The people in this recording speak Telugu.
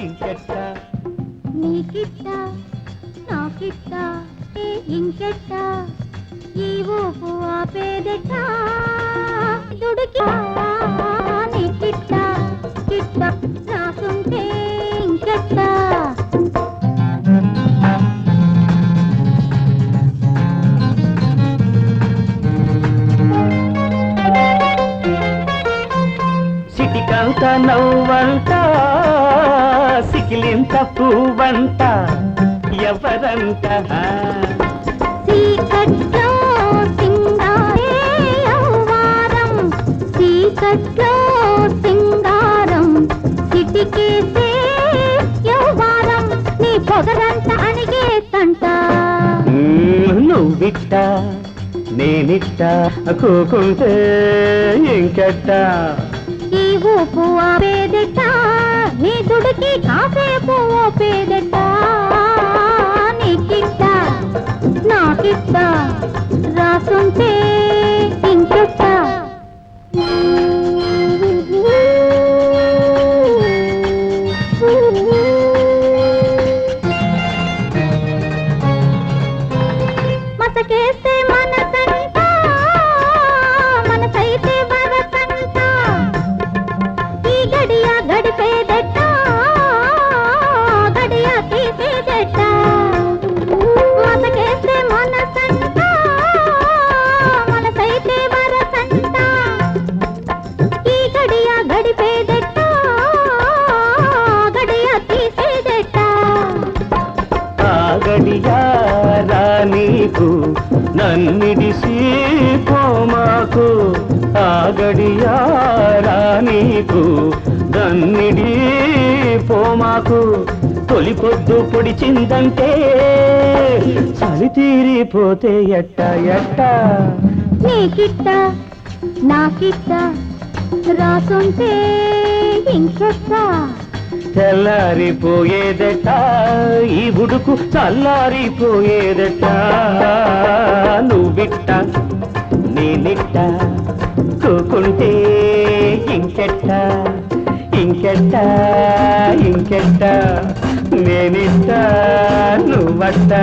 ఇంకెట్ట నీకిట్ట నాకిట్ట ఇంకెట్ట ఈ ఊపు ఆపేదెట్ట దుడికి నీకిట్ట కిట్ట నాకుంటే ఇంకెట్ట సిటికంత నవ్వంట సికిలింత పువ్వంట ఎవరంట చీకట్లో సింగారే యవ్వారం చీకట్లో సింగారం చిటికేసే యవ్వారం నీ పొగరంత అణిగేతంట నువ్విట్ట నేనిట్ట కూకుంటే ఇంకెట్ట ఈ ఊపు ఆపేదెట్ట నీ దుడికి కాసేపు ఓపేదెట్ట నీకిట్ట నాకిట్ట రాసుంటే ఇంకెట్ట మతకేస్తే మనసంట మనసైతే వరసంట ఈ గడియ గడిపేదెట్ట గడియ తీసేదెట్ట మతకేస్తే మనసంట మనసైతే వరసంట ఈ గడియ గడిపేదెట్ట గడియ తీసేదెట్ట ఆ గడియారా నీకు నన్నిడిసి పోమాకు ఆ గడియారా నీకు నన్నిడి పోమాకు తొలి పొద్దు పొడిచిందంటే చలి తీరిపోతే ఎట్ట ఎట్ట నీకిట్ట నాకిట్ట రాసుంటే ఇంకెట్ట తెల్లారిపోయేదట ఈ బుడుకు చల్లారిపోయేదట నువ్విట్ట నేనిట్ట కూకుంటే ఇంకెట్ట ఇంకెట్ట ఇంకెట్ట నేనిట్ట నువ్వట్ట